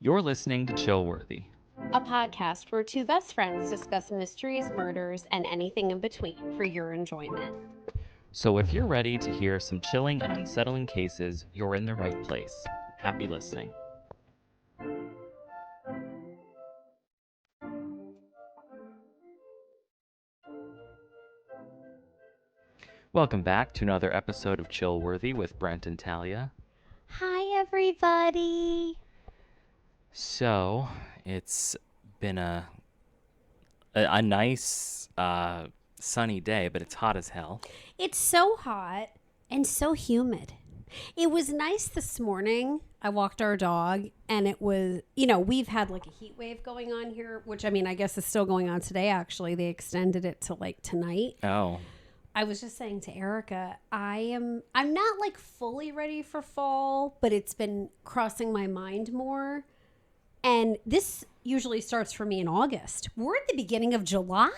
You're listening to Chillworthy. A podcast where two best friends discuss mysteries, murders, and anything in between for your enjoyment. So if you're ready to hear some chilling and unsettling cases, you're in the right place. Happy listening. Welcome back to another episode of Chillworthy with Brent and Talia. Hi, everybody. So, it's been a nice sunny day, but it's hot as hell. It's so hot and so humid. It was nice this morning. I walked our dog and it was, we've had like a heat wave going on here, which I guess is still going on today. Actually, they extended it to like tonight. Oh. I was just saying to Erica, I'm not like fully ready for fall, but it's been crossing my mind more. And this usually starts for me in August. We're at the beginning of July.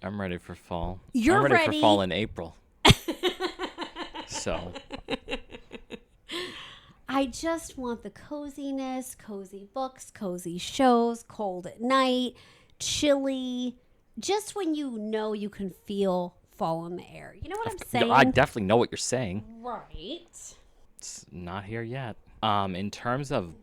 I'm ready for fall. You're I'm ready for fall in April. So. I just want the coziness, cozy books, cozy shows, cold at night, chilly. Just when you can feel fall in the air. You know what I'm saying? I definitely know what you're saying. Right. It's not here yet. In terms of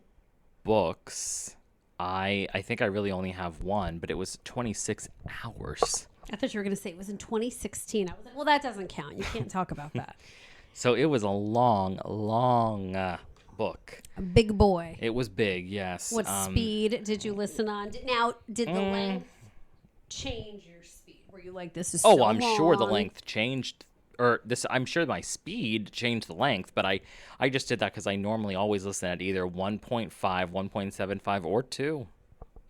books, I think I really only have one, but it was 26 hours. I thought you were going to say it was in 2016. I was like, well, that doesn't count. You can't talk about that. So it was a long book. A big boy. It was big, yes. What speed did you listen on? Did the length change your speed? Were you like, this is so I'm long? sure the length changed, I'm sure my speed changed the length, but I just did that because I normally always listen at either 1.5, 1.75, or 2.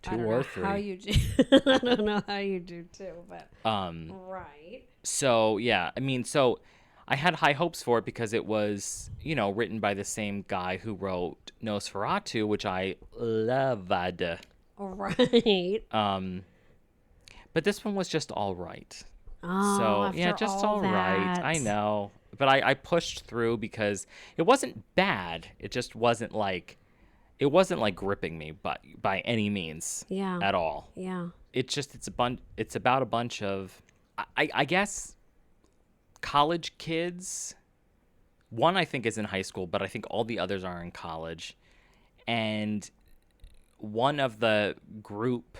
2 or 3. How you do. I don't know how you do 2, but right. So yeah, so I had high hopes for it because it was, written by the same guy who wrote Nosferatu, which I loved. Right. But this one was just all right. Oh, so yeah, just all right. I know, but I pushed through because it wasn't bad. It just wasn't like gripping me, but by any means, at all. Yeah. It's about a bunch of, I guess, college kids. One I think is in high school, but I think all the others are in college. And one of the group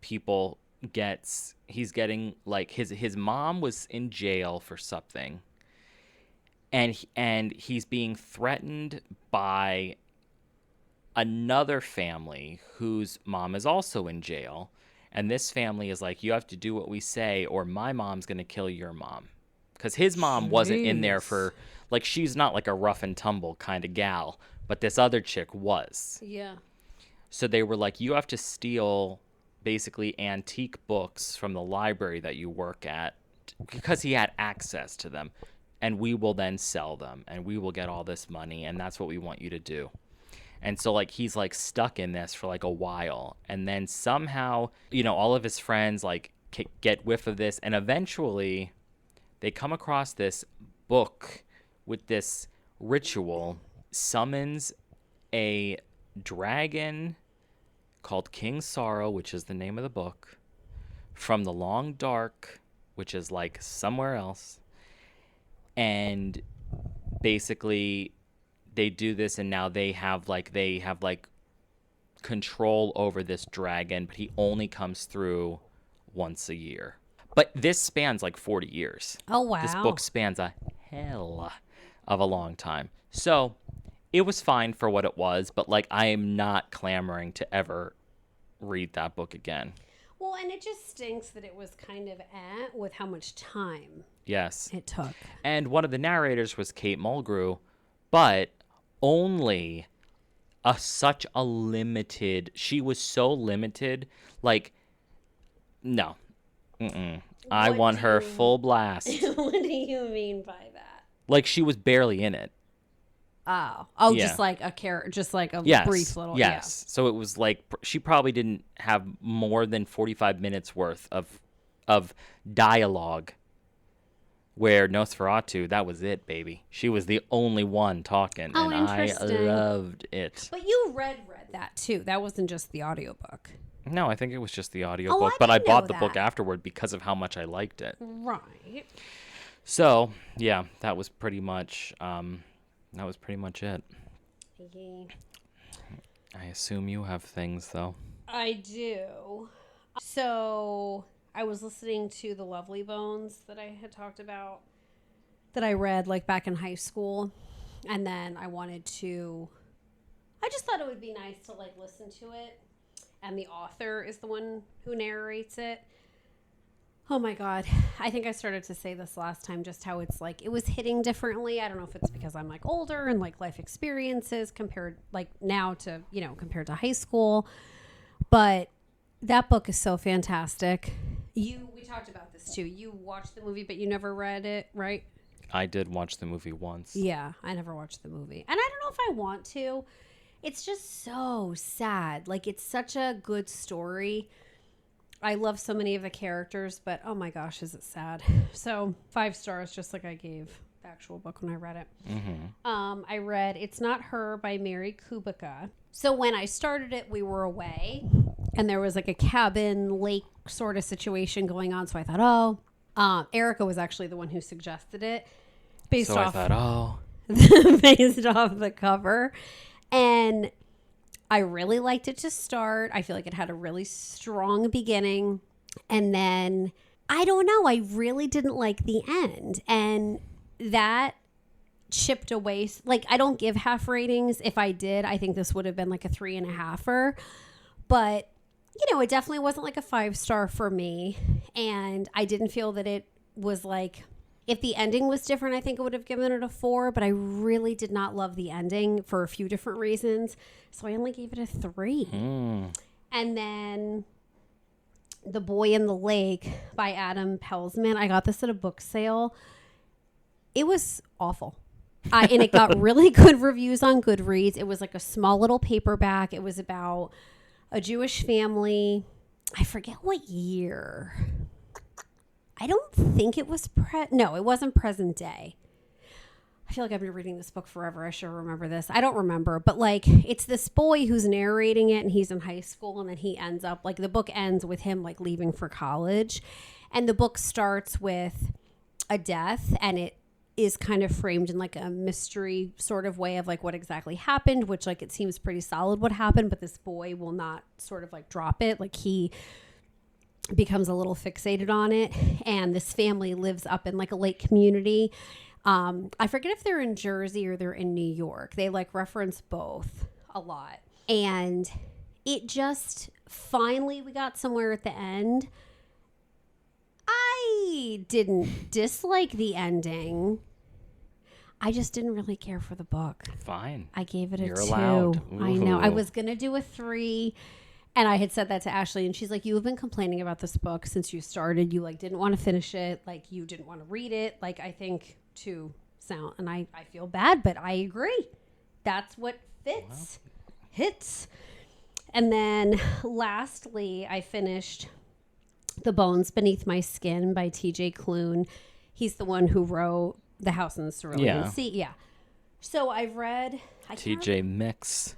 people he's getting like his mom was in jail for something, and he's being threatened by another family whose mom is also in jail, and this family is like, you have to do what we say or my mom's gonna kill your mom, because his mom wasn't in there for, like, she's not like a rough and tumble kind of gal, but this other chick was. Yeah. So they were like, you have to steal basically antique books from the library that you work at, because he had access to them, and we will then sell them and we will get all this money, and that's what we want you to do. And so like he's like stuck in this for like a while, and then somehow all of his friends like get whiff of this, and eventually they come across this book with this ritual, summons a dragon called King Sorrow, which is the name of the book, from the long dark, which is like somewhere else. And basically they do this, and now they have control over this dragon, but he only comes through once a year. But this spans like 40 years. Oh, wow. This book spans a hell of a long time. So it was fine for what it was, but like I am not clamoring to ever read that book again. Well, and it just stinks that it was kind of with how much time Yes. it took. And one of the narrators was Kate Mulgrew, but only such a limited, she was so limited, like, no. I want her full blast. What do you mean by that? Like, she was barely in it. Oh, Yeah. just like a character, just like a Yes. brief little. Yes. So it was like she probably didn't have more than 45 minutes worth of dialogue Where Nosferatu, that was it, baby. She was the only one talking, Oh, and I interesting. loved it. But you read that too. That wasn't just the audiobook. No, I think it was just the Oh, audiobook, I but I didn't know bought the book that. afterward because of how much I liked it. Right. So, yeah, that was pretty much it. Yeah, I assume you have things, though. I do. So I was listening to The Lovely Bones that I had talked about that I read like back in high school. And then I just thought it would be nice to like listen to it. And the author is the one who narrates it. Oh my God. I think I started to say this last time, just how it's like, it was hitting differently. I don't know if it's because I'm like older and like life experiences compared like now to, compared to high school. But that book is so fantastic. We talked about this too. You watched the movie, but you never read it, right? I did watch the movie once. Yeah, I never watched the movie. And I don't know if I want to. It's just so sad. Like, it's such a good story. I love so many of the characters, but oh my gosh, is it sad. So 5 stars, just like I gave the actual book when I read it. Mm-hmm. I read It's Not Her by Mary Kubica. So when I started it, we were away and there was like a cabin lake sort of situation going on. So I thought, Erica was actually the one who suggested it based So off I thought, based off the cover. And I really liked it to start. I feel like it had a really strong beginning. And then, I don't know, I really didn't like the end. And that chipped away. Like, I don't give half ratings. If I did, I think this would have been like a 3.5-er. But, it definitely wasn't like a 5-star for me. And I didn't feel that it was like... If the ending was different, I think I would have given it a 4, but I really did not love the ending for a few different reasons. So I only gave it a 3. And then The Boy in the Lake by Adam Pelsman. I got this at a book sale. It was awful. And it got really good reviews on Goodreads. It was like a small little paperback. It was about a Jewish family. I forget what year. I don't think it was no, it wasn't present day. I feel like I've been reading this book forever. I should remember this. I don't remember, but like it's this boy who's narrating it and he's in high school and then he ends up like the book ends with him like leaving for college. And the book starts with a death and it is kind of framed in like a mystery sort of way of like what exactly happened, which like it seems pretty solid what happened, but this boy will not sort of like drop it. Like he becomes a little fixated on it, and this family lives up in like a lake community. I forget if they're in Jersey or they're in New York. They like reference both a lot, and it just finally we got somewhere at the end. I didn't dislike the ending. I just didn't really care for the book. fine. I gave it a You're 2. allowed. I know. I Ooh. was gonna do a 3. And I had said that to Ashley, and she's like, you have been complaining about this book since you started. You like didn't want to finish it. Like you didn't want to read it. Like I think to sound, and I feel bad, but I agree. That's what fits. Hits. And then lastly, I finished The Bones Beneath My Skin by TJ Klune. He's the one who wrote The House in the Cerulean Sea. Yeah. So I've read... TJ Mix.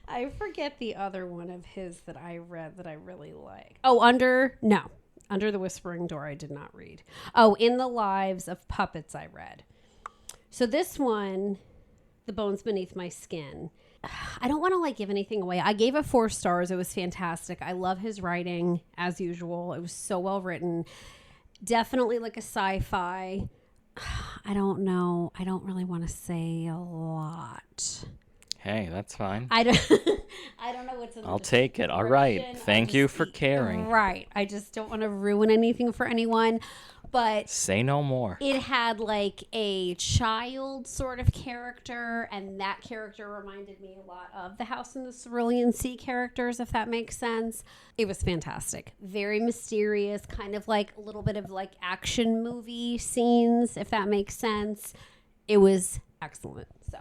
I forget the other one of his that I read that I really like. Oh, Under the Whispering Door I did not read. Oh, In the Lives of Puppets I read. So this one, The Bones Beneath My Skin, I don't want to like give anything away. I gave it 4 stars. It was fantastic. I love his writing as usual. It was so well written. Definitely like a sci-fi. I don't know. I don't really want to say a lot. Hey, that's fine. I don't know what's in the I'll take it. All right. description. Thank you for caring. Right. I just don't want to ruin anything for anyone. But Say no more. it had like a child sort of character, and that character reminded me a lot of the House in the Cerulean Sea characters, if that makes sense. It was fantastic. Very mysterious, kind of like a little bit of like action movie scenes, if that makes sense. It was excellent. So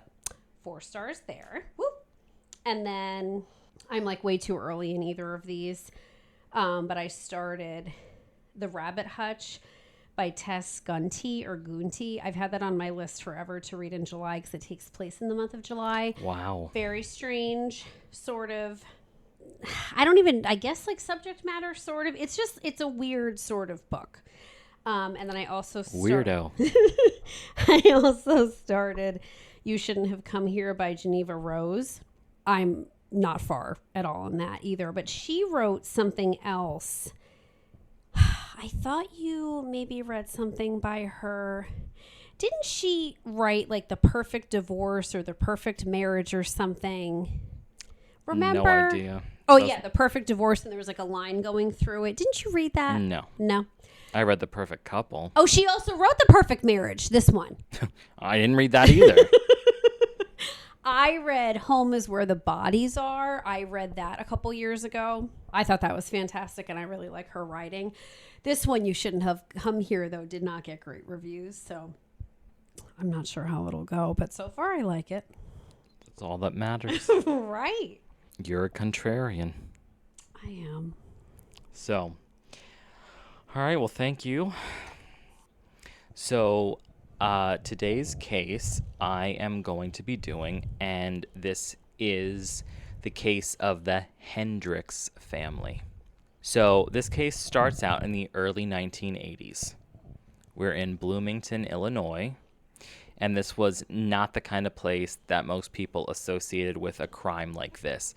4 stars there. Whoop. And then I'm like way too early in either of these. But I started The Rabbit Hutch by Tess Gunty or Gunty. I've had that on my list forever to read in July because it takes place in the month of July. Wow. Very strange, sort of. I guess like subject matter, sort of. It's a weird sort of book. And then I also Weirdo. I also started You Shouldn't Have Come Here by Geneva Rose. I'm not far at all in that either, but she wrote something else. I thought you maybe read something by her. Didn't she write like The Perfect Divorce or The Perfect Marriage or something? Remember? No idea. Oh, yeah, The Perfect Divorce, and there was like a line going through it. Didn't you read that? No. I read The Perfect Couple. Oh, she also wrote The Perfect Marriage, this one. I didn't read that either. I read Home is Where the Bodies Are. I read that a couple years ago. I thought that was fantastic, and I really like her writing. This one, You Shouldn't Have Come Here, though, did not get great reviews, so I'm not sure how it'll go, but so far I like it. That's all that matters. Right. You're a contrarian. I am. So, all right, well, thank you. So, today's case I am going to be doing, and this is the case of the Hendricks family. So, this case starts out in the early 1980s. We're in Bloomington, Illinois, and this was not the kind of place that most people associated with a crime like this.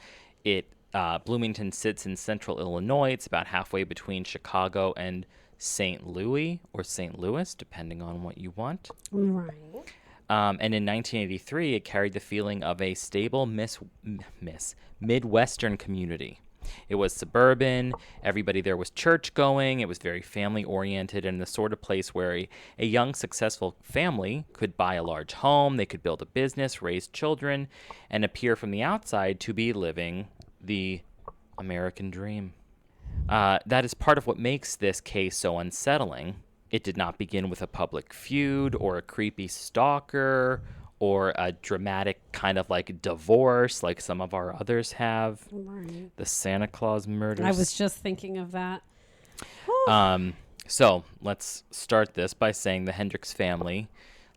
Bloomington sits in central Illinois. It's about halfway between Chicago and St. Louis or St. Louis, depending on what you want. Right. And in 1983, it carried the feeling of a stable Midwestern community. It was suburban. Everybody there was church-going. It was very family-oriented and the sort of place where a young, successful family could buy a large home, they could build a business, raise children, and appear from the outside to be living the American dream. That is part of what makes this case so unsettling. It did not begin with a public feud or a creepy stalker or a dramatic kind of like divorce like some of our others have. Right. The Santa Claus murders. I was just thinking of that. So let's start this by saying the Hendricks family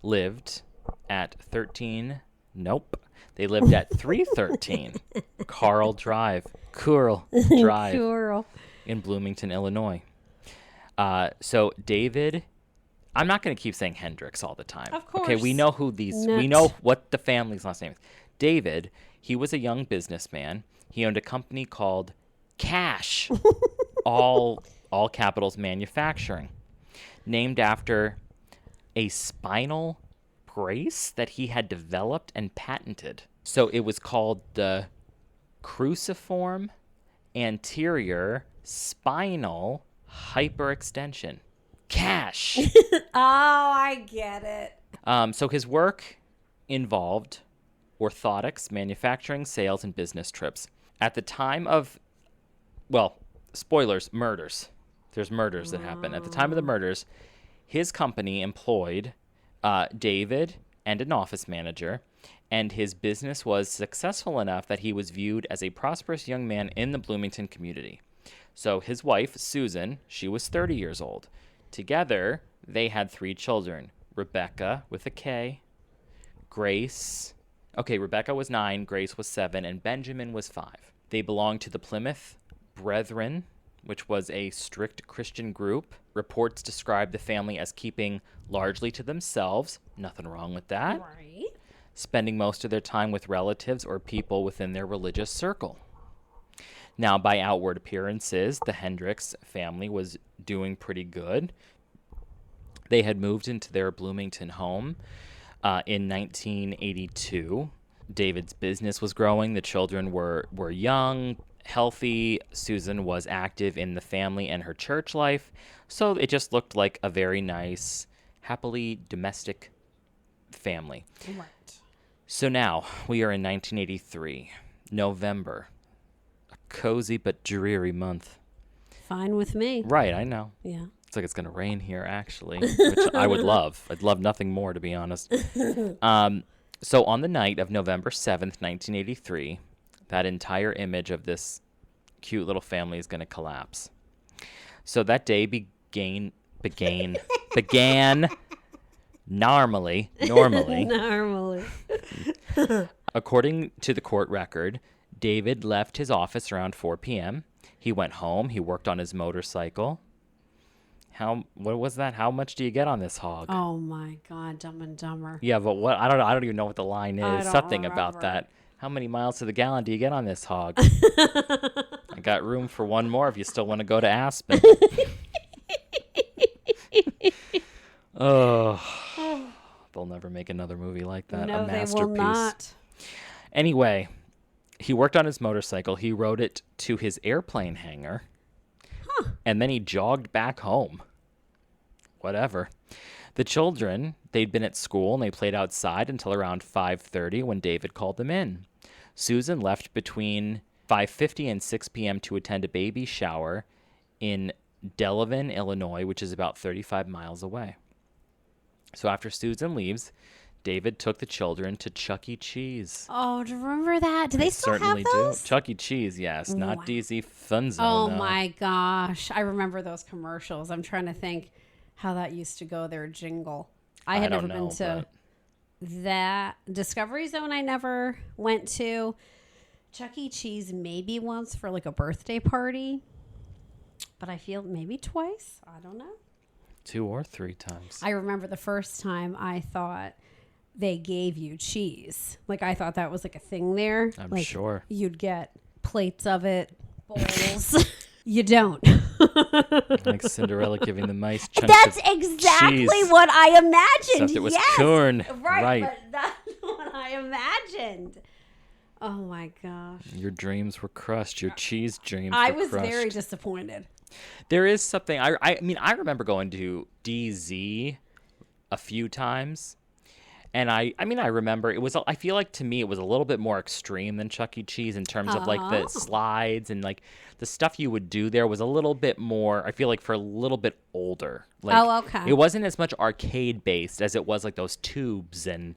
lived at 13. Nope. They lived at 313 Coral Drive in Bloomington, Illinois. So David, I'm not going to keep saying Hendricks all the time. Of course. Okay, we know who we know what the family's last name is. David, he was a young businessman. He owned a company called Cash, all capitals manufacturing, named after a spinal brace that he had developed and patented. So it was called the cruciform anterior spinal hyperextension. Cash. Oh, I get it. So his work involved orthotics, manufacturing, sales, and business trips. At the time of, well, spoilers, murders. There's murders that happen. At the time of the murders, his company employed David and an office manager, and his business was successful enough that he was viewed as a prosperous young man in the Bloomington community. So his wife, Susan, she was 30 years old. Together, they had 3 children. Rebecca, with a K, Grace. Okay, Rebecca was 9, Grace was 7, and Benjamin was 5. They belonged to the Plymouth Brethren, which was a strict Christian group. Reports describe the family as keeping largely to themselves. Nothing wrong with that. Right. Spending most of their time with relatives or people within their religious circle. Now, by outward appearances, the Hendricks family was doing pretty good. They had moved into their Bloomington home in 1982. David's business was growing. The children were young, healthy. Susan was active in the family and her church life. So it just looked like a very nice, happily domestic family. Right. So now we are in 1983, November. A cozy but dreary month. Fine with me. Right, I know. Yeah. It's like it's going to rain here, actually, which I would love. I'd love nothing more, to be honest. So on the night of November 7th, 1983, that entire image of this cute little family is going to collapse. So that day began began normally. Normally. According to the court record, David left his office around 4 p.m. He went home. He worked on his motorcycle. What was that? How much do you get on this hog? Oh my God, Dumb and Dumber. Yeah, but what? I don't know. I don't even know what the line I is. don't Something about remember. that. How many miles to the gallon do you get on this hog? I got room for one more if you still want to go to Aspen. Oh, they'll never make another movie like that. No, A they masterpiece. will not. Anyway, he worked on his motorcycle. He rode it to his airplane hangar. And then he jogged back home. Whatever. The children, they'd been at school and they played outside until around 5:30 when David called them in. Susan left between 5:50 and 6 p.m. to attend a baby shower in Delavan, Illinois, which is about 35 miles away. So after Susan leaves, David took the children to Chuck E. Cheese. Oh, do you remember that? Do they still have Certainly those? do. Chuck E. Cheese, yes. Not Wow. DZ Fun Zone. Oh no. my gosh. I remember those commercials. I'm trying to think how that used to go, their jingle. I had don't never know, been to that Discovery Zone. I never went to. Chuck E. Cheese maybe once for like a birthday party. But I feel maybe twice. I don't know. 2 or 3 times. I remember the first time I thought they gave you cheese. Like I thought that was like a thing there. I'm like, sure. You'd get plates of it, bowls. You don't. Like Cinderella giving the mice chunks That's of exactly cheese. what I imagined. Except it was yes. corn. Right. But that's what I imagined. Oh my gosh. Your dreams were crushed. Your cheese dreams I were was crushed. very disappointed. There is something. I mean, I remember going to DZ a few times. And I mean, I remember it was, I feel like to me, it was a little bit more extreme than Chuck E. Cheese in terms of like the slides and like the stuff you would do there was a little bit more, I feel like for a little bit older. Like, Oh, okay. It wasn't as much arcade based as it was like those tubes and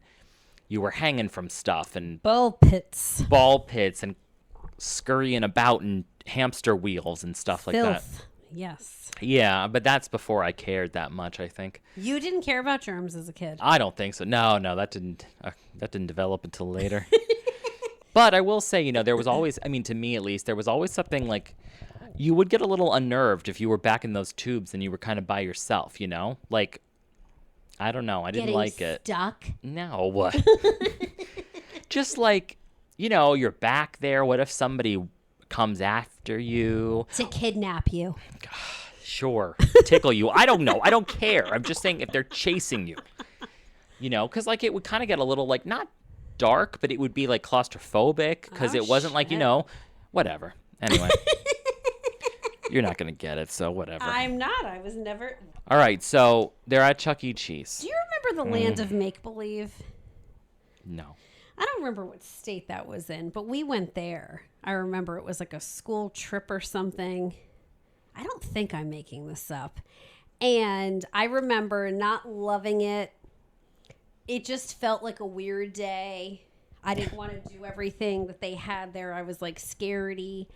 you were hanging from stuff and Bull pits. ball pits and scurrying about and hamster wheels and stuff like that. Filth. Yes. Yeah, but that's before I cared that much, I think. You didn't care about germs as a kid. I don't think so. No, that didn't develop until later. But I will say, there was always, I mean, to me at least, there was always something like you would get a little unnerved if you were back in those tubes and you were kind of by yourself, Like, I don't know. I didn't Getting like it. stuck. No. Just like, you're back there. What if somebody comes after you? To kidnap you. Sure. Tickle you. I don't know. I don't care. I'm just saying if they're chasing you. Because like it would kind of get a little like not dark, but it would be like claustrophobic because Oh, it wasn't like, shit. whatever. Anyway. You're not going to get it, so whatever. I'm not. I was never. All right, so they're at Chuck E. Cheese. Do you remember the Land of Make Believe? No. I don't remember what state that was in, but we went there. I remember it was like a school trip or something. I don't think I'm making this up. And I remember not loving it. It just felt like a weird day. I didn't want to do everything that they had there. I was like scaredy.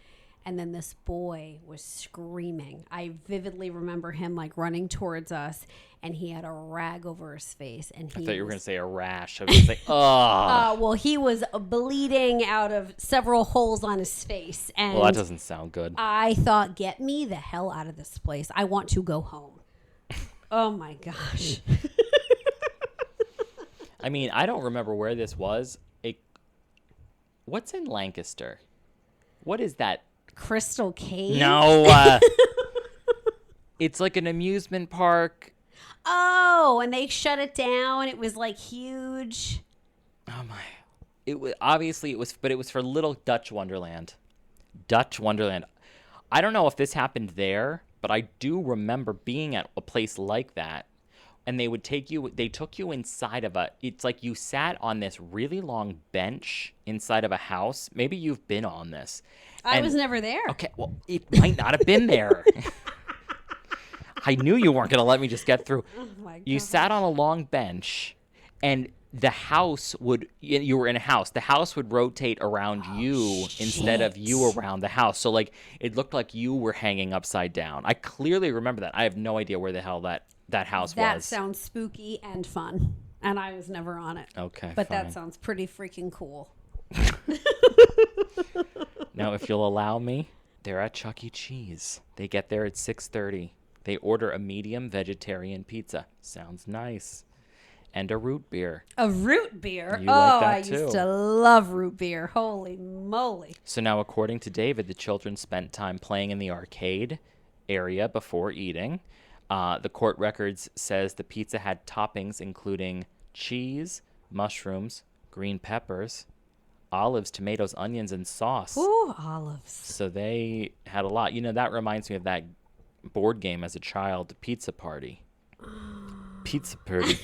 And then this boy was screaming. I vividly remember him like running towards us, and he had a rag over his face. And I thought you were going to say a rash. I was like, oh. well, he was bleeding out of several holes on his face. And Well, that doesn't sound good. I thought, get me the hell out of this place. I want to go home. Oh my gosh. I mean, I don't remember where this was. What's in Lancaster? What is that? Crystal Cave? No. It's like an amusement park. Oh, and they shut it down. It was like huge. Oh my. It was obviously but it was for Little Dutch Wonderland. Dutch Wonderland. I don't know if this happened there, but I do remember being at a place like that. And they took you inside of it's like you sat on this really long bench inside of a house. Maybe you've been on this. I was never there. Okay, well, it might not have been there. I knew you weren't going to let me just get through. Oh my God. You sat on a long bench, and the house you were in a house. The house would rotate around you instead of you around the house. So, like, it looked like you were hanging upside down. I clearly remember that. I have no idea where the hell that that house That was. sounds spooky and fun. And I was never on it. Okay, But fine. that sounds pretty freaking cool. Now, if you'll allow me, they're at Chuck E. Cheese. They get there at 6:30. They order a medium vegetarian pizza. Sounds nice. And a root beer. A root beer? You like that I too. used to love root beer. Holy moly. So now, according to David, the children spent time playing in the arcade area before eating. The court records says the pizza had toppings including cheese, mushrooms, green peppers, olives, tomatoes, onions, and sauce. Ooh, olives. So they had a lot. You know, that reminds me of that board game as a child, Pizza Party. Pizza Party.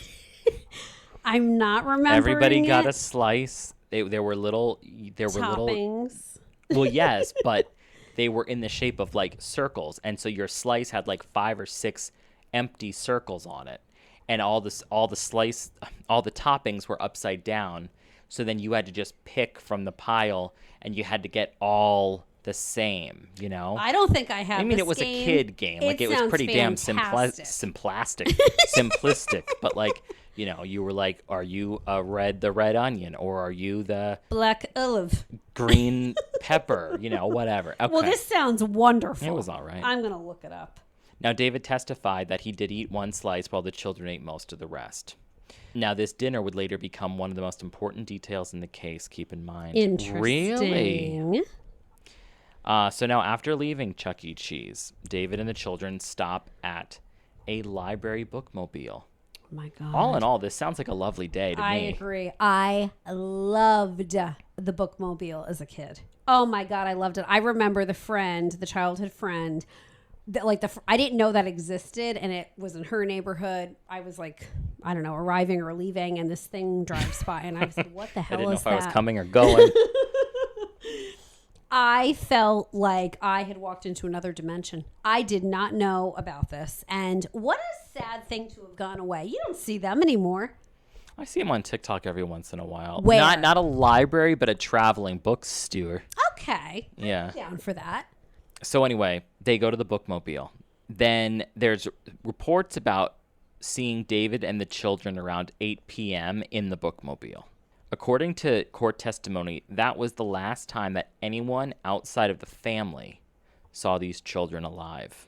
I'm not remembering Everybody got it. a slice. There were little. Toppings. Well, yes, but they were in the shape of like circles, and so your slice had like 5 or 6 empty circles on it, and all the toppings were upside down. So then you had to just pick from the pile, and you had to get all the same. You know. I don't think I have. I mean, it was a kid game. Like it was sounds pretty damn fantastic. simplistic. But like, you know, you were like, are you the red onion, or are you the Black olive. green pepper? You know, whatever. Okay. Well, this sounds wonderful. It was all right. I'm gonna look it up. Now, David testified that he did eat one slice while the children ate most of the rest. Now, this dinner would later become one of the most important details in the case. Keep in mind. Interesting. Really? So now, after leaving Chuck E. Cheese, David and the children stop at a library bookmobile. Oh my God. All in all, this sounds like a lovely day to I me. agree. I loved the bookmobile as a kid. Oh my God, I loved it. I remember the childhood friend, that I didn't know that existed, and it was in her neighborhood. I was like, I don't know, arriving or leaving, and this thing drives by, and I said, "What the I hell didn't know is if that?" I was coming or going. I felt like I had walked into another dimension. I did not know about this. And what a sad thing to have gone away. You don't see them anymore. I see him on TikTok every once in a while. Where? Not a library, but a traveling bookstore. Okay. Yeah. I'm down for that. So anyway, they go to the bookmobile. Then there's reports about seeing David and the children around 8 p.m. in the bookmobile. According to court testimony, that was the last time that anyone outside of the family saw these children alive.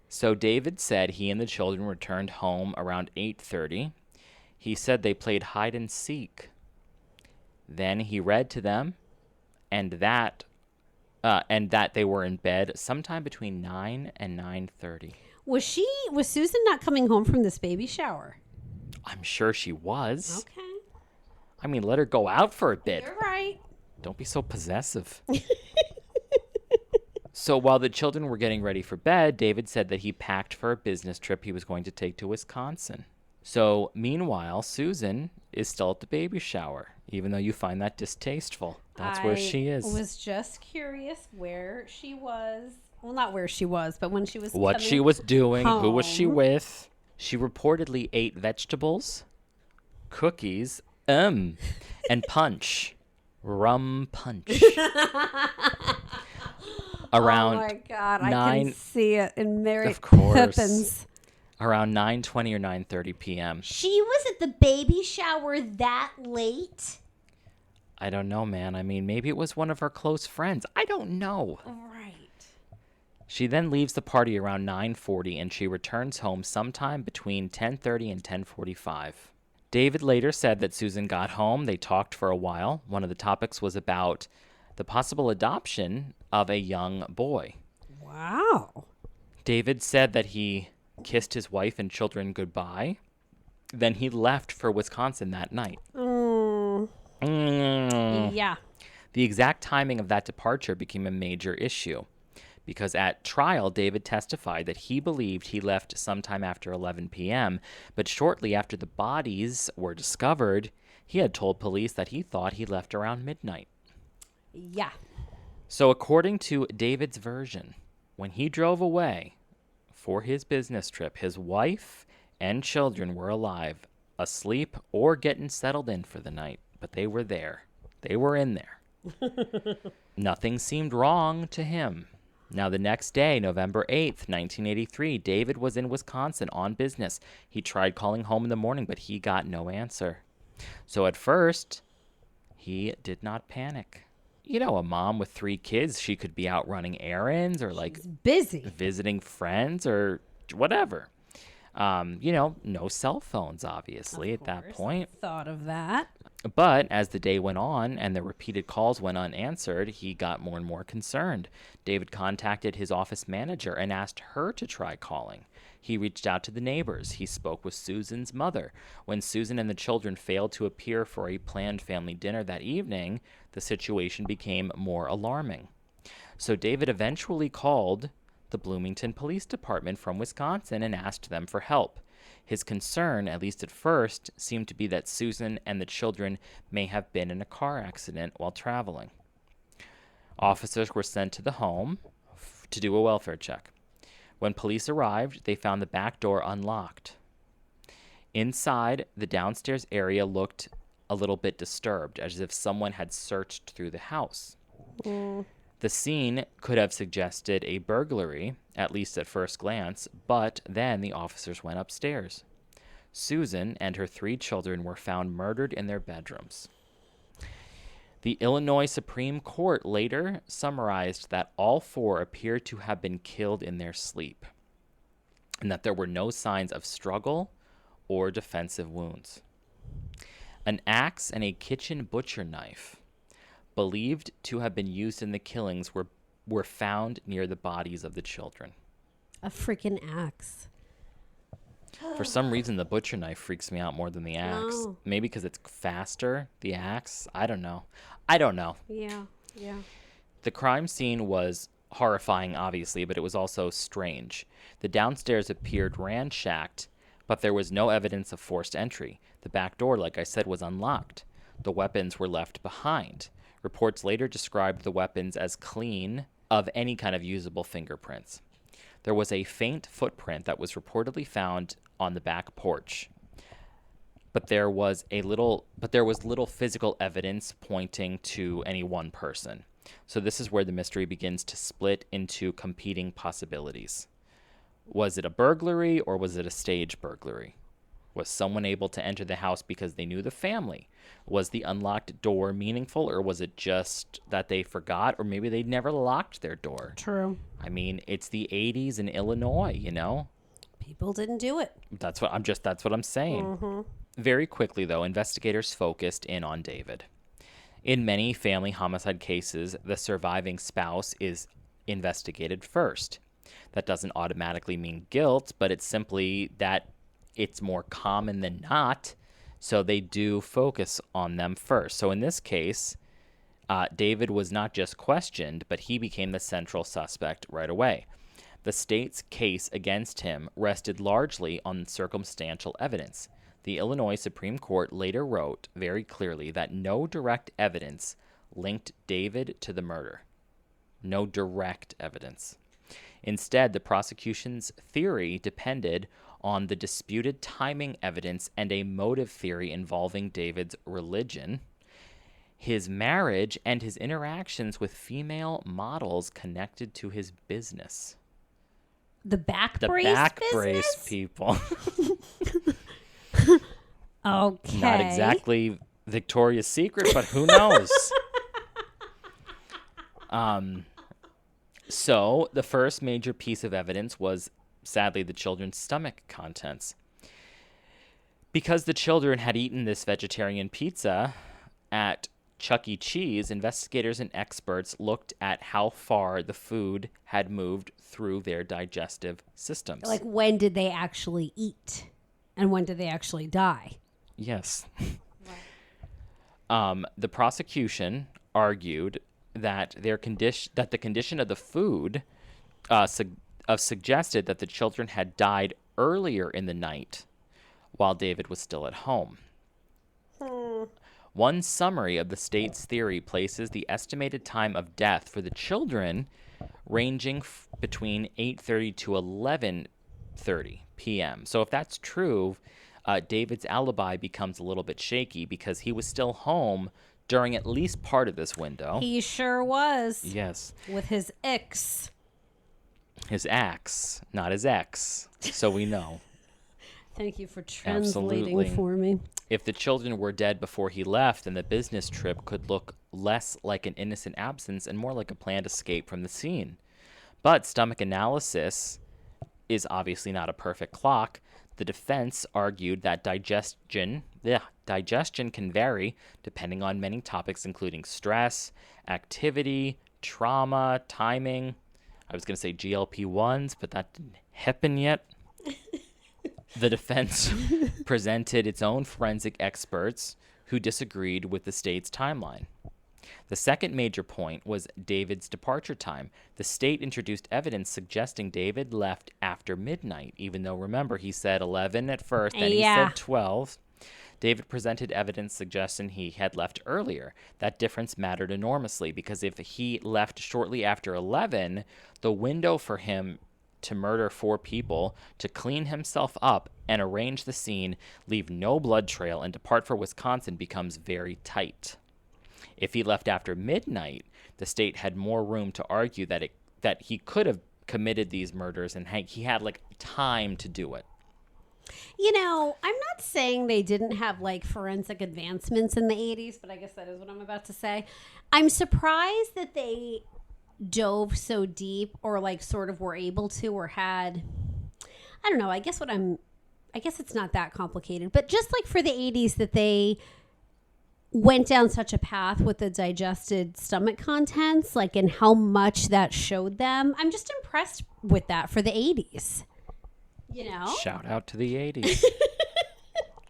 So David said he and the children returned home around 8:30. He said they played hide and seek. Then he read to them, and that they were in bed sometime between 9 and 9:30. Was Susan not coming home from this baby shower? I'm sure she was. Okay. I mean, let her go out for a bit. You're right. Don't be so possessive. So while the children were getting ready for bed, David said that he packed for a business trip he was going to take to Wisconsin. So meanwhile, Susan is still at the baby shower, even though you find that distasteful. That's where she is. I was just curious where she was. Well, not where she was, but when she was What coming she was doing, who was she home. with. She reportedly ate vegetables, cookies, and punch. Rum punch. Around Oh my God, I 9 can see it in Mary Of course. Poppins. around 9:20 or 9:30 p.m. She was at the baby shower that late? I don't know, man. I mean, maybe it was one of her close friends. I don't know. Right. She then leaves the party around 9:40 and she returns home sometime between 10:30 and 10:45. David later said that Susan got home. They talked for a while. One of the topics was about the possible adoption of a young boy. Wow. David said that he kissed his wife and children goodbye. Then he left for Wisconsin that night. Yeah. The exact timing of that departure became a major issue because at trial, David testified that he believed he left sometime after 11 p.m., but shortly after the bodies were discovered, he had told police that he thought he left around midnight. Yeah. So according to David's version, when he drove away for his business trip, his wife and children were alive, asleep, or getting settled in for the night, but they were there. They were in there. Nothing seemed wrong to him. Now, the next day, November 8th, 1983, David was in Wisconsin on business. He tried calling home in the morning, but he got no answer. So at first, he did not panic. You know, a mom with 3 kids, she could be out running errands or like She's busy. visiting friends or whatever. You know, no cell phones, obviously, Of at that course, point. I thought of that. But as the day went on and the repeated calls went unanswered, he got more and more concerned. David contacted his office manager and asked her to try calling. He reached out to the neighbors. He spoke with Susan's mother. When Susan and the children failed to appear for a planned family dinner that evening, the situation became more alarming. So David eventually called the Bloomington Police Department from Wisconsin and asked them for help. His concern, at least at first, seemed to be that Susan and the children may have been in a car accident while traveling. Officers were sent to the home to do a welfare check. When police arrived, they found the back door unlocked. Inside, the downstairs area looked a little bit disturbed, as if someone had searched through the house. The scene could have suggested a burglary, at least at first glance, but then the officers went upstairs. Susan and her 3 children were found murdered in their bedrooms. The Illinois Supreme Court later summarized that all 4 appeared to have been killed in their sleep, and that there were no signs of struggle or defensive wounds. An axe and a kitchen butcher knife, believed to have been used in the killings, were found near the bodies of the children. A freaking axe. For some reason, the butcher knife freaks me out more than the axe. Oh. Maybe because it's faster, the axe. I don't know. Yeah. The crime scene was horrifying, obviously, but it was also strange. The downstairs appeared ransacked, but there was no evidence of forced entry. The back door, like I said, was unlocked. The weapons were left behind. Reports later described the weapons as clean of any kind of usable fingerprints. There was a faint footprint that was reportedly found on the back porch, but there was little physical evidence pointing to any one person. So this is where the mystery begins to split into competing possibilities. Was it a burglary or was it a stage burglary? Was someone able to enter the house because they knew the family? Was the unlocked door meaningful, or was it just that they forgot, or maybe they never locked their door? True. I mean, it's the 80s in Illinois, you know? People didn't do it. That's what I'm saying. Very quickly, though, investigators focused in on David. In many family homicide cases, the surviving spouse is investigated first. That doesn't automatically mean guilt, but it's simply that it's more common than not, so they do focus on them first. So in this case, David was not just questioned, but he became the central suspect right away. The state's case against him rested largely on circumstantial evidence. The Illinois Supreme Court later wrote very clearly that no direct evidence linked David to the murder. No direct evidence. Instead, the prosecution's theory depended on the disputed timing evidence and a motive theory involving David's religion, his marriage, and his interactions with female models connected to his business. The back The brace back business? brace people. Okay. Not exactly Victoria's Secret, but who knows? So the first major piece of evidence was, sadly, the children's stomach contents. Because the children had eaten this vegetarian pizza at Chuck E. Cheese, investigators and experts looked at how far the food had moved through their digestive systems. Like, when did they actually eat? And when did they actually die? Yes. The prosecution argued that the condition of the food suggested that the children had died earlier in the night while David was still at home. One summary of the state's theory places the estimated time of death for the children ranging between 8:30 to 11:30 p.m. So if that's true, David's alibi becomes a little bit shaky because he was still home during at least part of this window. He sure was. Yes. With his ex. His axe, not his ex. So we know. Thank you for translating Absolutely. for me. If the children were dead before he left, then the business trip could look less like an innocent absence and more like a planned escape from the scene. But stomach analysis is obviously not a perfect clock. The defense argued that digestion can vary depending on many topics, including stress, activity, trauma, timing. I was going to say GLP-1s, but that didn't happen yet. The defense presented its own forensic experts who disagreed with the state's timeline. The second major point was David's departure time. The state introduced evidence suggesting David left after midnight, even though, remember, he said 11 at first, then he said 12. David presented evidence suggesting he had left earlier. That difference mattered enormously because if he left shortly after 11, the window for him to murder 4 people, to clean himself up and arrange the scene, leave no blood trail, and depart for Wisconsin becomes very tight. If he left after midnight, the state had more room to argue that he could have committed these murders and he had like time to do it. You know, I'm not saying they didn't have like forensic advancements in the 80s, but I guess that is what I'm about to say. I'm surprised that they dove so deep or like sort of were able to or had, I don't know, I guess it's not that complicated, but just like for the 80s that they went down such a path with the digested stomach contents, like, and how much that showed them. I'm just impressed with that for the 80s. You know? Shout out to the 80s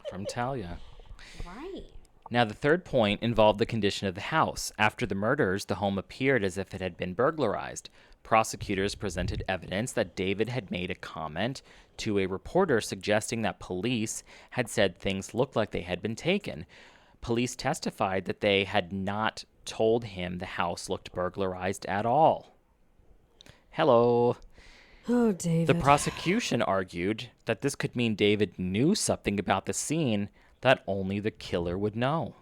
from Talia. Right. Now, the third point involved the condition of the house. After the murders, the home appeared as if it had been burglarized. Prosecutors presented evidence that David had made a comment to a reporter suggesting that police had said things looked like they had been taken. Police testified that they had not told him the house looked burglarized at all. Hello. Oh, David. The prosecution argued that this could mean David knew something about the scene that only the killer would know.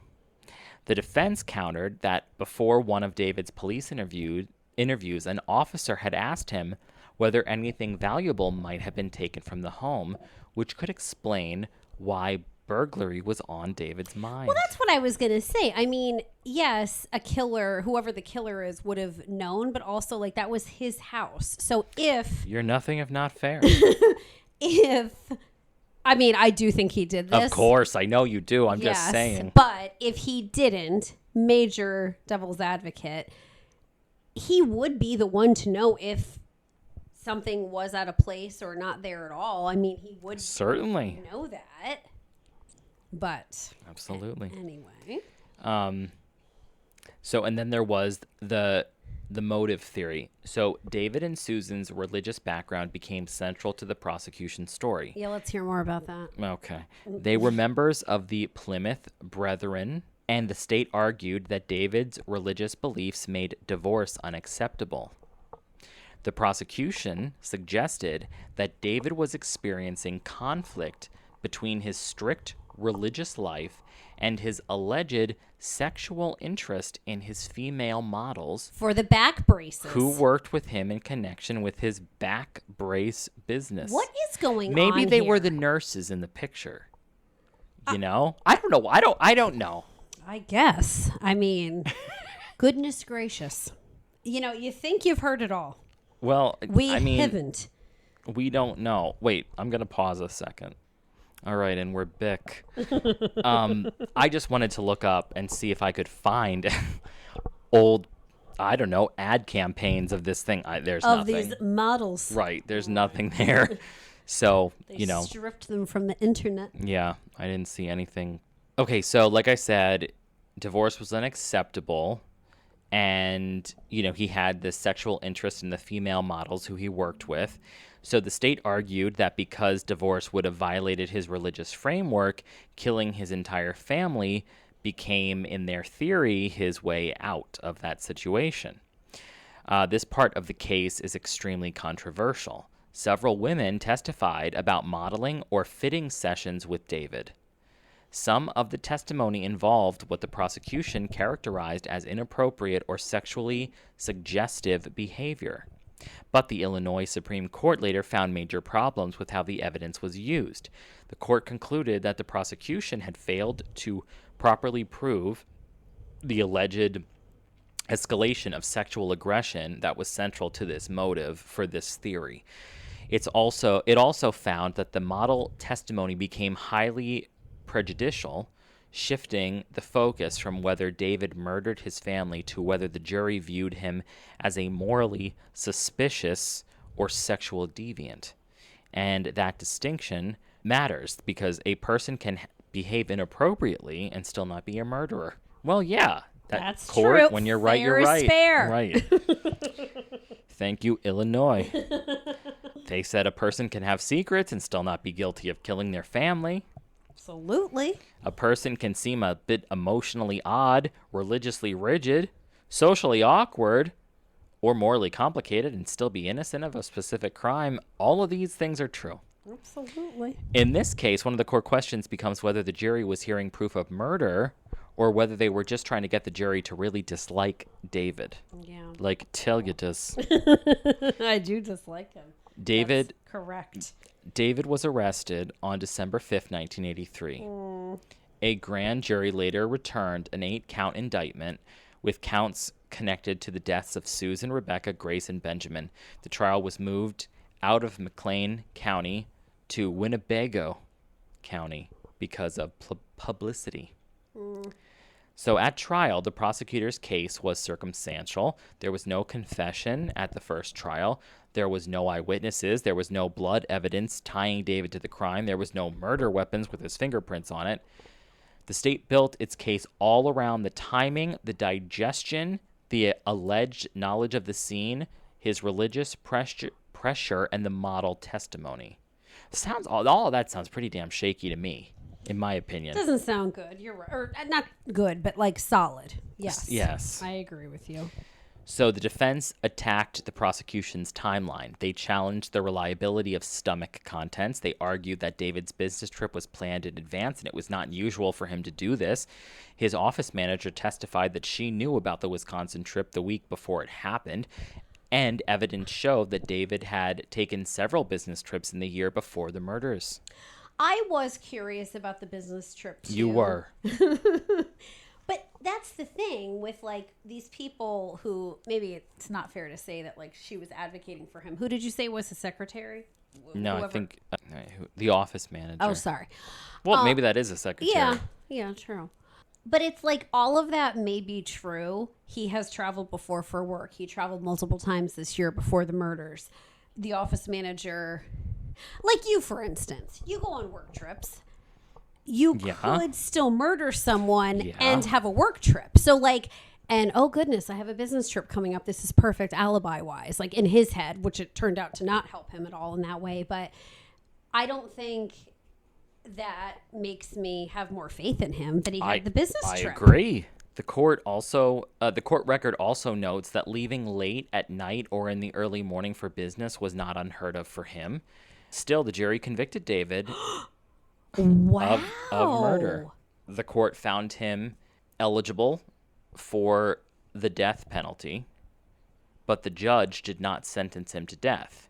The defense countered that before one of David's police interviews, an officer had asked him whether anything valuable might have been taken from the home, which could explain why burglary was on David's mind. Well, that's what I was going to say. I mean, yes, a killer, whoever the killer is, would have known, but also, like, that was his house. So if... You're nothing if not fair. I mean, I do think he did this. Of course, I know you do. I'm just saying. But if he didn't, major devil's advocate, he would be the one to know if something was out of place or not there at all. I mean, he would certainly know that. But absolutely. Anyway. So, and then there was the motive theory. So David and Susan's religious background became central to the prosecution's story. Yeah, let's hear more about that. Okay. They were members of the Plymouth Brethren, and the state argued that David's religious beliefs made divorce unacceptable. The prosecution suggested that David was experiencing conflict between his strict religious life and his alleged sexual interest in his female models for the back braces who worked with him in connection with his back brace business. What is going on Maybe they here? were the nurses in the picture. You know? I don't know. I don't know. I guess. I mean, goodness gracious. You know, you think you've heard it all. Well, we haven't. We don't know. Wait, I'm going to pause a second. All right, and we're Bic. I just wanted to look up and see if I could find old, I don't know, ad campaigns of this thing. There's nothing. Of these models. Right, there's nothing there. So, they stripped them from the internet. Yeah, I didn't see anything. Okay, so like I said, divorce was unacceptable. And, he had this sexual interest in the female models who he worked with. So the state argued that because divorce would have violated his religious framework, killing his entire family became, in their theory, his way out of that situation. This part of the case is extremely controversial. Several women testified about modeling or fitting sessions with David. Some of the testimony involved what the prosecution characterized as inappropriate or sexually suggestive behavior. But the Illinois Supreme Court later found major problems with how the evidence was used. The court concluded that the prosecution had failed to properly prove the alleged escalation of sexual aggression that was central to this motive for this theory. It also found that the model testimony became highly prejudicial, shifting the focus from whether David murdered his family to whether the jury viewed him as a morally suspicious or sexual deviant. And that distinction matters because a person can behave inappropriately and still not be a murderer. Well, yeah. That's court, true. When you're right, Fair you're is right. fair. Right. Thank you, Illinois. They said a person can have secrets and still not be guilty of killing their family. Absolutely. A person can seem a bit emotionally odd, religiously rigid, socially awkward, or morally complicated and still be innocent of a specific crime. All of these things are true. Absolutely. In this case, one of the core questions becomes whether the jury was hearing proof of murder or whether they were just trying to get the jury to really dislike David. Yeah. Like Talia does. I do dislike him. David. That's correct. David was arrested on December 5th, 1983. A grand jury later returned an 8-count indictment with counts connected to the deaths of Susan, Rebecca, Grace, and Benjamin. The trial was moved out of McLean County to Winnebago County because of publicity. So at trial, the prosecutor's case was circumstantial. There was no confession at the first trial. There was no eyewitnesses. There was no blood evidence tying David to the crime. There was no murder weapons with his fingerprints on it. The state built its case all around the timing, the digestion, the alleged knowledge of the scene, his religious pressure, and the model testimony. All of that sounds pretty damn shaky to me, in my opinion. Doesn't sound good. You're right. Or not good, but like solid. Yes. Yes. I agree with you. So the defense attacked the prosecution's timeline. They challenged the reliability of stomach contents. They argued that David's business trip was planned in advance and it was not usual for him to do this. His office manager testified that she knew about the Wisconsin trip the week before it happened. And evidence showed that David had taken several business trips in the year before the murders. I was curious about the business trip too. You were. But that's the thing with like these people who maybe it's not fair to say that like she was advocating for him. Who did you say was the secretary? No, Whoever. I think the office manager. Oh, sorry. Well, maybe that is a secretary. Yeah, true. But it's like all of that may be true. He has traveled before for work. He traveled multiple times this year before the murders. The office manager, like you, for instance, you go on work trips. You could still murder someone and have a work trip. So like, and oh goodness, I have a business trip coming up. This is perfect alibi wise, like in his head, which it turned out to not help him at all in that way. But I don't think that makes me have more faith in him that he had the business trip. I agree. The court record also notes that leaving late at night or in the early morning for business was not unheard of for him. Still, the jury convicted David Wow. of murder. The court found him eligible for the death penalty, but the judge did not sentence him to death.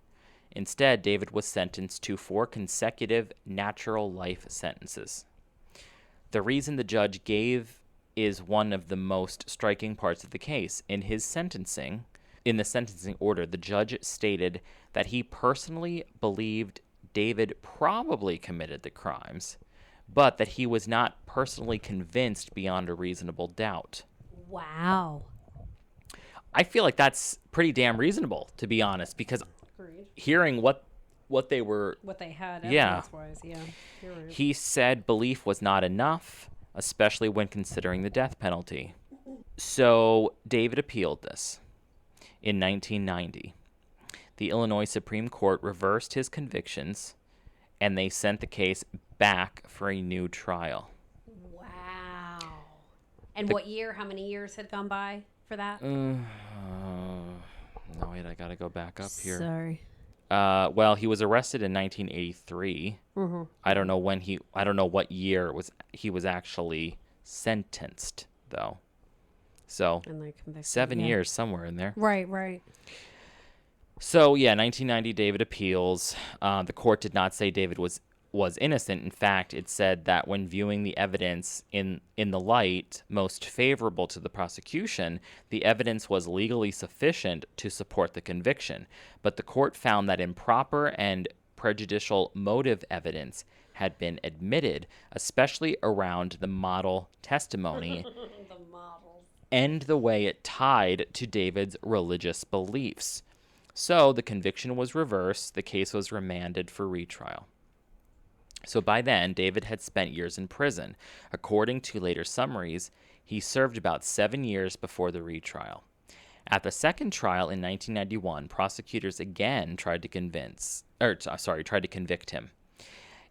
Instead, David was sentenced to 4 consecutive natural life sentences. The reason the judge gave is one of the most striking parts of the case. In the sentencing order, the judge stated that he personally believed David probably committed the crimes, but that he was not personally convinced beyond a reasonable doubt. Wow. I feel like that's pretty damn reasonable, to be honest, because hearing what they had evidence-wise, he said belief was not enough, especially when considering the death penalty. So David appealed this in 1990. The Illinois Supreme Court reversed his convictions, and they sent the case back for a new trial. Wow. And what year? How many years had gone by for that? No, wait, I gotta go back up here. Sorry. Well, he was arrested in 1983. Mm-hmm. I don't know what year he was actually sentenced, though. So, 7 years, somewhere in there. Right. So, yeah, 1990, David appeals. The court did not say David was innocent. In fact, it said that when viewing the evidence in the light most favorable to the prosecution, the evidence was legally sufficient to support the conviction. But the court found that improper and prejudicial motive evidence had been admitted, especially around the model testimony The models. and the way it tied to David's religious beliefs. So the conviction was reversed. The case was remanded for retrial. So by then, David had spent years in prison. According to later summaries, he served about 7 years before the retrial. At the second trial in 1991, prosecutors again tried to convict him.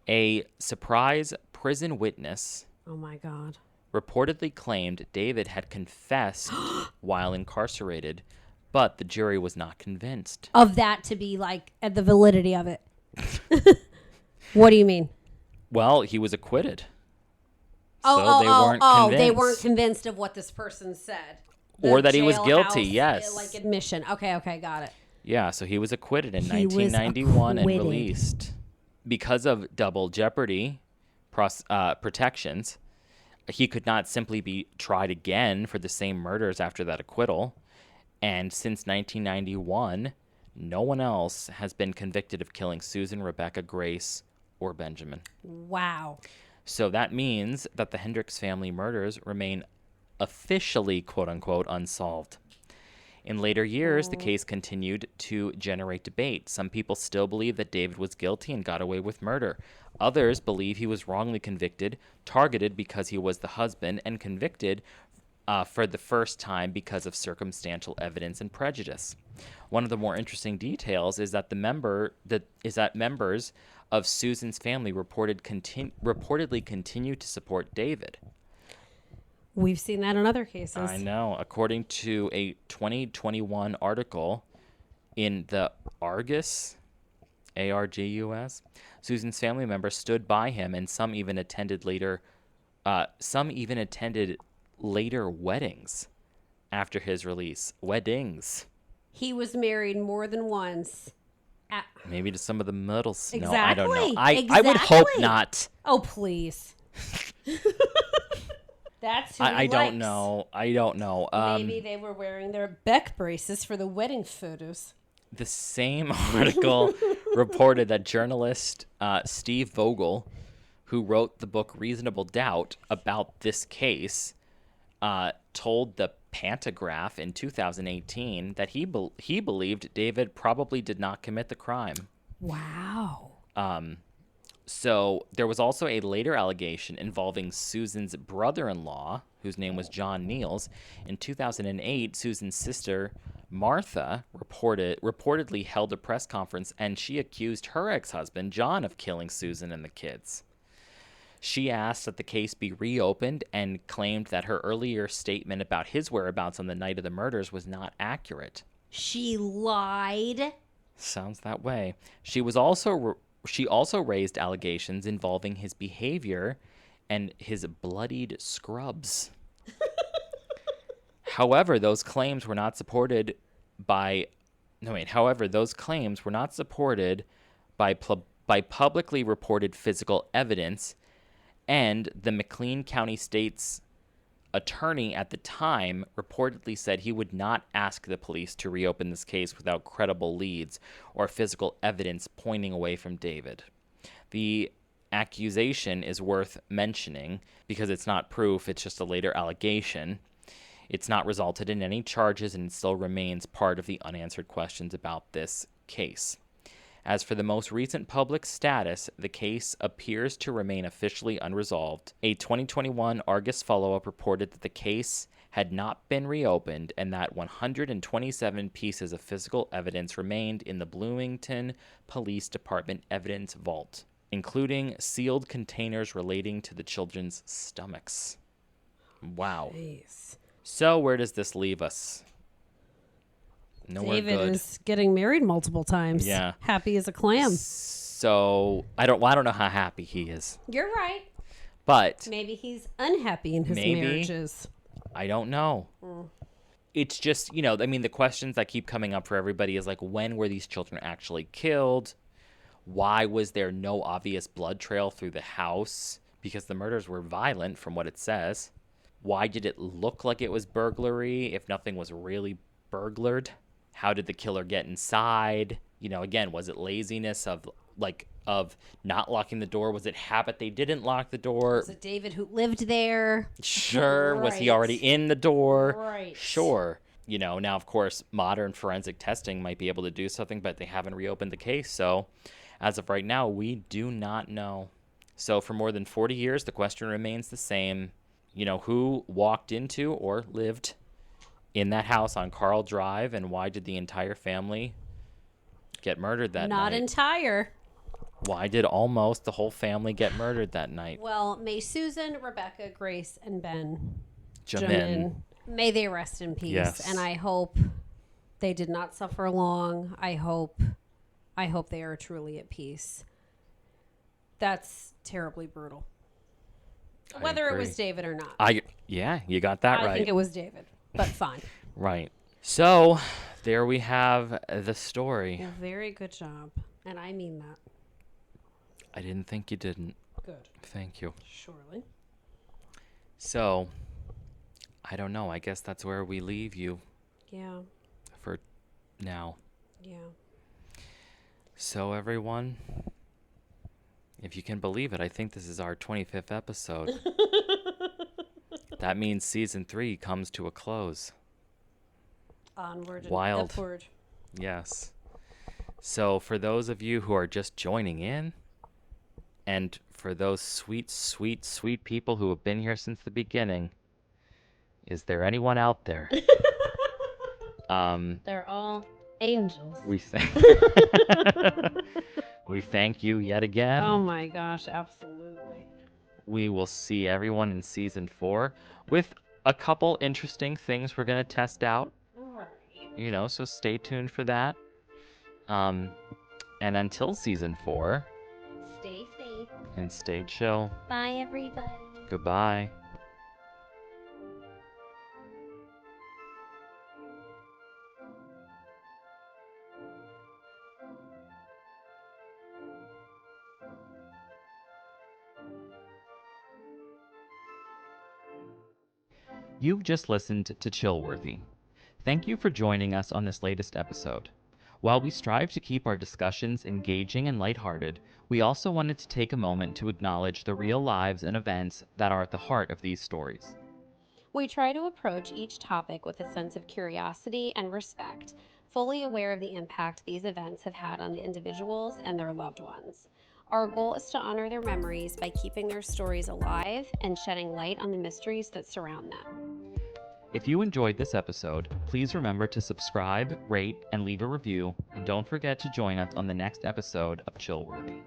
A surprise prison witness Oh my God. reportedly claimed David had confessed while incarcerated, but the jury was not convinced. Of that to be like at the validity of it. What do you mean? Well, he was acquitted. They convinced. weren't convinced of what this person said. Or that he was jailhouse, guilty, yes. Like admission. Okay, got it. Yeah, so he was acquitted in He was 1991 and acquitted. released. Because of double jeopardy protections, he could not simply be tried again for the same murders after that acquittal. And since 1991, no one else has been convicted of killing Susan, Rebecca, Grace, or Benjamin. Wow. So that means that the Hendricks family murders remain officially, quote unquote, unsolved. In later years, the case continued to generate debate. Some people still believe that David was guilty and got away with murder. Others believe he was wrongly convicted, targeted because he was the husband, and convicted for the first time because of circumstantial evidence and prejudice. One of the more interesting details is that members of Susan's family reportedly continue to support David. We've seen that in other cases. I know. According to a 2021 article in the Argus, Argus, Susan's family members stood by him, and some even attended later weddings after his release. Weddings. He was married more than once. Maybe to some of the middles. Exactly. No, I don't know. I would hope not. Oh, please. That's who I he don't likes. know. I don't know. Maybe they were wearing their Beck braces for the wedding photos. The same article reported that journalist Steve Vogel, who wrote the book Reasonable Doubt about this case, told the Pantagraph in 2018 that he believed David probably did not commit the crime. Wow. So there was also a later allegation involving Susan's brother-in-law, whose name was John Niels. In 2008, Susan's sister, Martha, reportedly held a press conference, and she accused her ex-husband, John, of killing Susan and the kids. She asked that the case be reopened and claimed that her earlier statement about his whereabouts on the night of the murders was not accurate. She lied. Sounds that way. She also raised allegations involving his behavior and his bloodied scrubs. However, those claims were not supported by publicly reported physical evidence, and the McLean County State's attorney at the time reportedly said he would not ask the police to reopen this case without credible leads or physical evidence pointing away from David. The accusation is worth mentioning because it's not proof, it's just a later allegation. It's not resulted in any charges and it still remains part of the unanswered questions about this case. As for the most recent public status, the case appears to remain officially unresolved. A 2021 Argus follow-up reported that the case had not been reopened and that 127 pieces of physical evidence remained in the Bloomington Police Department evidence vault, including sealed containers relating to the children's stomachs. Wow. Jeez. So where does this leave us? Nowhere David good. is getting married multiple times. Yeah. Happy as a clam. So I don't know how happy he is, You're right. but Maybe he's unhappy in his Maybe. marriages. I don't know. it's just, you know, I mean, the questions that keep coming up for everybody is like, when were these children actually killed? Why was there no obvious blood trail through the house? Because the murders were violent from what it says. Why did it look like it was burglary if nothing was really burglared? How did the killer get inside? You know, again, was it laziness of not locking the door? Was it habit they didn't lock the door? Was it David who lived there? Sure. Was he Right. already in the door? Right. Sure. You know, now, of course, modern forensic testing might be able to do something, but they haven't reopened the case. So, as of right now, we do not know. So, for more than 40 years, the question remains the same. You know, who walked into or lived in that house on Carl Drive, and why did the entire family get murdered that Not night? entire. Why did almost the whole family get murdered that night? Well, may Susan, Rebecca, Grace, and Ben Jamin. may they rest in peace. Yes. And I hope they did not suffer long. I hope they are truly at peace. That's terribly brutal. Whether it was David or not. Yeah, you got that right. I think it was David, but fine. Right. So, there we have the story. Well, very good job. And I mean that. I didn't think you didn't. Good. Thank you. Surely. So, I don't know. I guess that's where we leave you Yeah. for now. Yeah. So, everyone, if you can believe it, I think this is our 25th episode. That means season 3 comes to a close. Onward and Wild. upward. Yes. So, for those of you who are just joining in, and for those sweet, sweet, sweet people who have been here since the beginning, is there anyone out there? They're all angels. We thank you yet again. Oh my gosh, absolutely. We will see everyone in season 4 with a couple interesting things we're going to test out. You know, so stay tuned for that. And until season 4, Stay safe. and stay chill. Bye, everybody. Goodbye. You've just listened to Chillworthy. Thank you for joining us on this latest episode. While we strive to keep our discussions engaging and lighthearted, we also wanted to take a moment to acknowledge the real lives and events that are at the heart of these stories. We try to approach each topic with a sense of curiosity and respect, fully aware of the impact these events have had on the individuals and their loved ones. Our goal is to honor their memories by keeping their stories alive and shedding light on the mysteries that surround them. If you enjoyed this episode, please remember to subscribe, rate, and leave a review, and don't forget to join us on the next episode of Chillworthy.